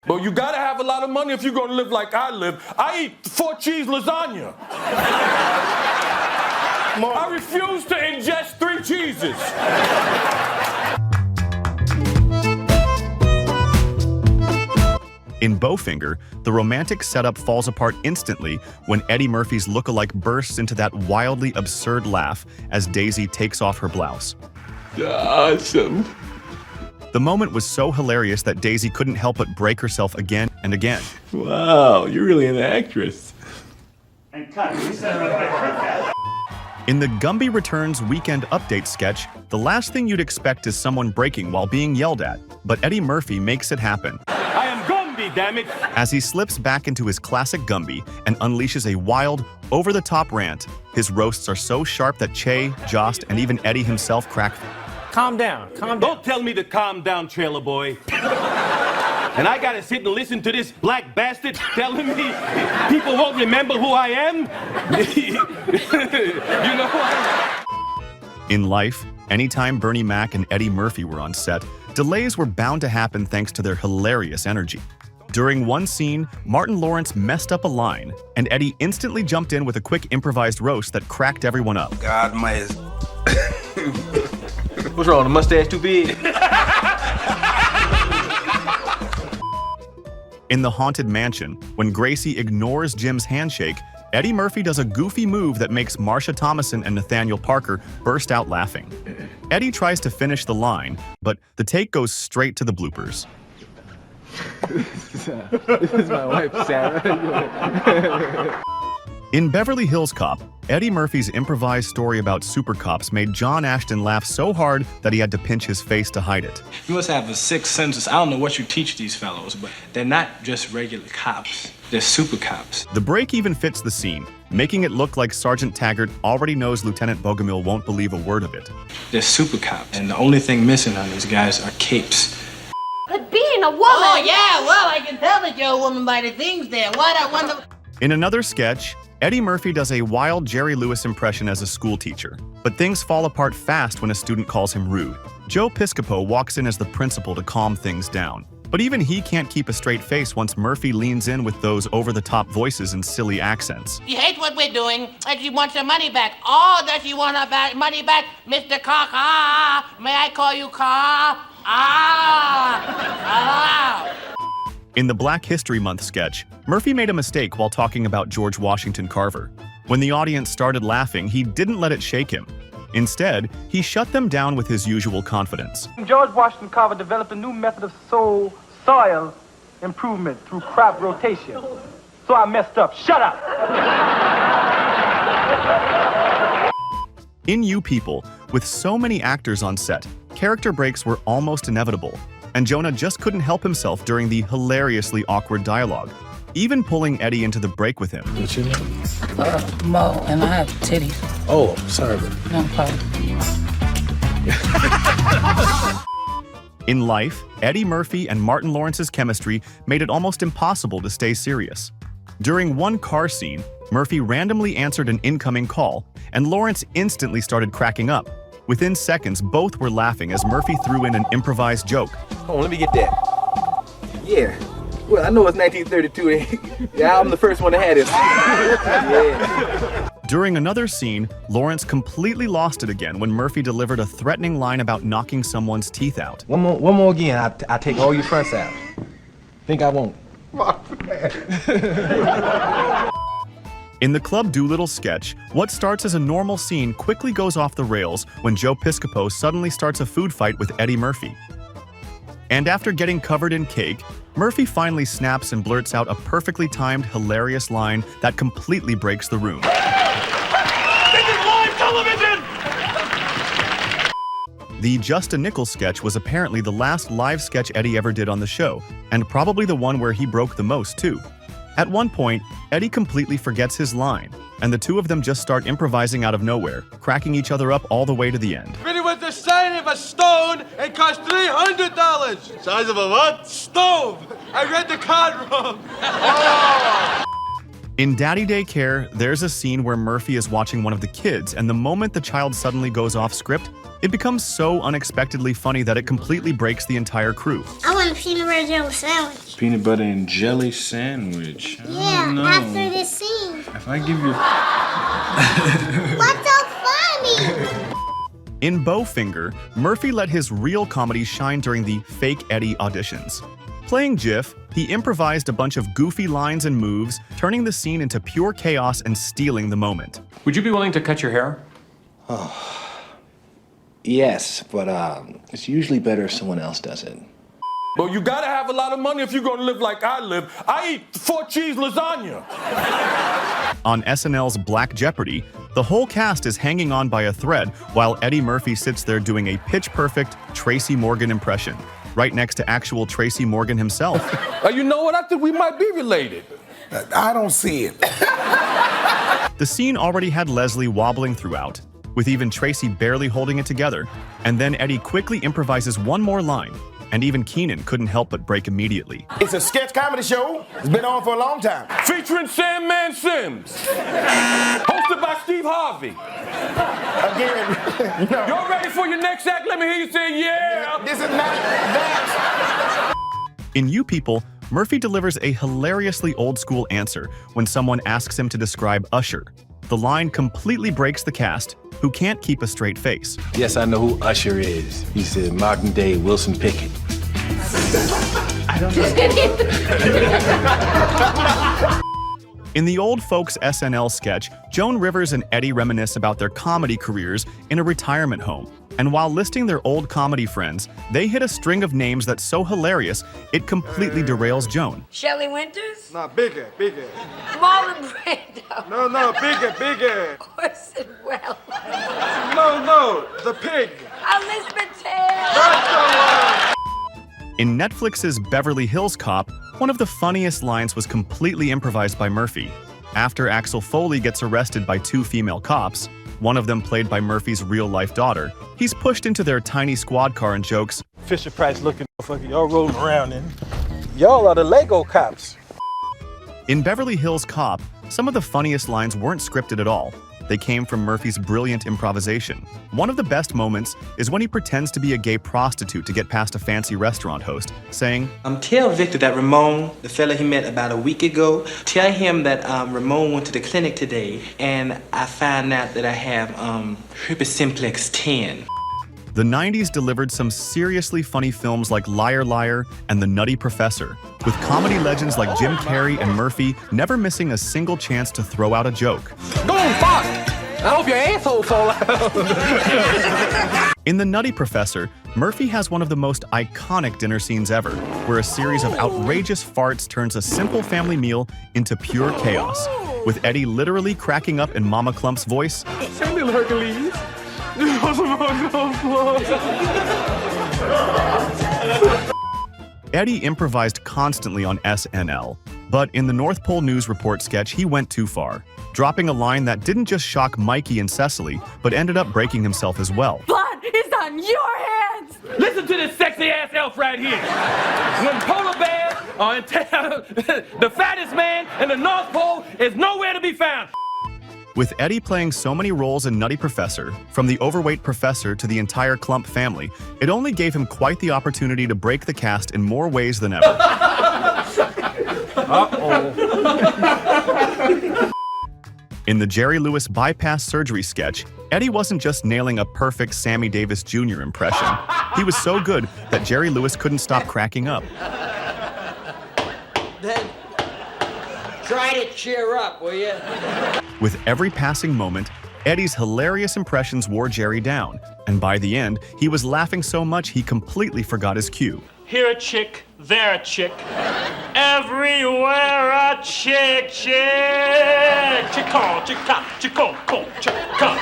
But you gotta have a lot of money if you're gonna live like I live. I eat 4-cheese lasagna. I refuse to ingest 3 cheeses. In Bowfinger, the romantic setup falls apart instantly when Eddie Murphy's look-alike bursts into that wildly absurd laugh as Daisy takes off her blouse. Awesome. The moment was so hilarious that Daisy couldn't help but break herself again and again. Wow, you're really an actress. And cut. In the Gumby Returns Weekend Update sketch, the last thing you'd expect is someone breaking while being yelled at, but Eddie Murphy makes it happen. I am Gumby, damn it! As he slips back into his classic Gumby and unleashes a wild, over-the-top rant, his roasts are so sharp that Che, Jost, and even Eddie himself crack. Calm down, calm down. Don't tell me to calm down, trailer boy. And I gotta sit and listen to this black bastard telling me people won't remember who I am? You know what? In life, anytime Bernie Mac and Eddie Murphy were on set, delays were bound to happen thanks to their hilarious energy. During one scene, Martin Lawrence messed up a line, and Eddie instantly jumped in with a quick improvised roast that cracked everyone up. God, my... What's wrong, the mustache too big? In The Haunted Mansion, when Gracie ignores Jim's handshake, Eddie Murphy does a goofy move that makes Marsha Thomason and Nathaniel Parker burst out laughing. Eddie tries to finish the line, but the take goes straight to the bloopers. This is my wife, Sarah. In Beverly Hills Cop, Eddie Murphy's improvised story about super cops made John Ashton laugh so hard that he had to pinch his face to hide it. You must have a sixth sense. I don't know what you teach these fellows, but they're not just regular cops. They're super cops. The break even fits the scene, making it look like Sergeant Taggart already knows Lieutenant Bogomil won't believe a word of it. They're super cops, and the only thing missing on these guys are capes. But being a woman... Oh, yeah, well, I can tell that you're a woman by the things there. What a wonderful... In another sketch, Eddie Murphy does a wild Jerry Lewis impression as a school teacher, but things fall apart fast when a student calls him rude. Joe Piscopo walks in as the principal to calm things down, but even he can't keep a straight face once Murphy leans in with those over-the-top voices and silly accents. She hates what we're doing, and she wants her money back. Oh, does she want her money back? Mr. Car? May I call you Car? In the Black History Month sketch, Murphy made a mistake while talking about George Washington Carver. When the audience started laughing, he didn't let it shake him. Instead, he shut them down with his usual confidence. George Washington Carver developed a new method of soil improvement through crop rotation. So I messed up. Shut up! In You People, with so many actors on set, character breaks were almost inevitable, and Jonah just couldn't help himself during the hilariously awkward dialogue, even pulling Eddie into the break with him. What's your name? Mo, and I have titties. Oh, sorry, bro. No problem. In Life, Eddie Murphy and Martin Lawrence's chemistry made it almost impossible to stay serious. During one car scene, Murphy randomly answered an incoming call, and Lawrence instantly started cracking up. Within seconds, both were laughing as Murphy threw in an improvised joke. Oh, let me get that. Yeah. Well, I know it's 1932. Yeah, I'm the first one to have this. Yeah. During another scene, Lawrence completely lost it again when Murphy delivered a threatening line about knocking someone's teeth out. One more again. I take all your fronts out. Think I won't. In the Club Doolittle sketch, what starts as a normal scene quickly goes off the rails when Joe Piscopo suddenly starts a food fight with Eddie Murphy. And after getting covered in cake, Murphy finally snaps and blurts out a perfectly timed, hilarious line that completely breaks the room. This is live television! The Just a Nickel sketch was apparently the last live sketch Eddie ever did on the show, and probably the one where he broke the most, too. At one point, Eddie completely forgets his line, and the two of them just start improvising out of nowhere, cracking each other up all the way to the end. It was the size of a stone and cost $300. Size of a what? Stove. I read the card wrong. Oh. In Daddy Daycare, there's a scene where Murphy is watching one of the kids, and the moment the child suddenly goes off script, It becomes so unexpectedly funny that it completely breaks the entire crew. I want a peanut butter and jelly sandwich. Peanut butter and jelly sandwich. Yeah, after this scene. If I give you... What's so funny? In Bowfinger, Murphy let his real comedy shine during the fake Eddie auditions. Playing Jiff, he improvised a bunch of goofy lines and moves, turning the scene into pure chaos and stealing the moment. Would you be willing to cut your hair? Yes, but it's usually better if someone else does it. Well, you gotta have a lot of money if you're gonna live like I live. I eat 4-cheese lasagna. On SNL's Black Jeopardy, the whole cast is hanging on by a thread while Eddie Murphy sits there doing a pitch-perfect Tracy Morgan impression, right next to actual Tracy Morgan himself. You know what? I think we might be related. I don't see it. The scene already had Leslie wobbling throughout, with even Tracy barely holding it together, and then Eddie quickly improvises one more line, and even Keenan couldn't help but break immediately. It's a sketch comedy show. It's been on for a long time. Featuring Sandman Sims. Hosted by Steve Harvey. Again, y'all ready for your next act? Let me hear you say yeah. This is not that. In You People, Murphy delivers a hilariously old-school answer when someone asks him to describe Usher. The line completely breaks the cast, who can't keep a straight face. Yes, I know who Usher is. He's the modern day Wilson Pickett. I don't know. In the old Folks SNL sketch, Joan Rivers and Eddie reminisce about their comedy careers in a retirement home. And while listing their old comedy friends, they hit a string of names that's so hilarious, it completely derails Joan. Shelley Winters? No, bigger. Marlon Brando? No, bigger. Orson Welles? No, the pig. Elizabeth Taylor? In Netflix's Beverly Hills Cop, one of the funniest lines was completely improvised by Murphy. After Axel Foley gets arrested by two female cops, one of them played by Murphy's real-life daughter, he's pushed into their tiny squad car and jokes, Fisher Price looking motherfucker, y'all rolling around in. Y'all are the Lego cops. In Beverly Hills Cop, some of the funniest lines weren't scripted at all. They came from Murphy's brilliant improvisation. One of the best moments is when he pretends to be a gay prostitute to get past a fancy restaurant host, saying, Tell Victor that Ramon, the fella he met about a week ago, tell him that Ramon went to the clinic today and I found out that I have herpes simplex 10. The 90s delivered some seriously funny films like Liar Liar and The Nutty Professor, with comedy legends like Jim Carrey and Murphy never missing a single chance to throw out a joke. Go on, fuck! I hope your asshole fall out. In The Nutty Professor, Murphy has one of the most iconic dinner scenes ever, where a series of outrageous farts turns a simple family meal into pure chaos, with Eddie literally cracking up in Mama Clump's voice. Say, little Hercules. Eddie improvised constantly on SNL, but in the North Pole News Report sketch, he went too far, dropping a line that didn't just shock Mikey and Cecily, but ended up breaking himself as well. Blood is on your hands! Listen to this sexy ass elf right here. When polar bears are in the fattest man in the North Pole is nowhere to be found. With Eddie playing so many roles in Nutty Professor, from the overweight professor to the entire Clump family, it only gave him quite the opportunity to break the cast in more ways than ever. In the Jerry Lewis bypass surgery sketch, Eddie wasn't just nailing a perfect Sammy Davis Jr. impression. He was so good that Jerry Lewis couldn't stop cracking up. Then try to cheer up, will you? With every passing moment, Eddie's hilarious impressions wore Jerry down, and by the end, he was laughing so much he completely forgot his cue. Here a chick, there a chick, everywhere a chick, chick. Chick-on, chick-on, chick-on, chick-on, chick-on.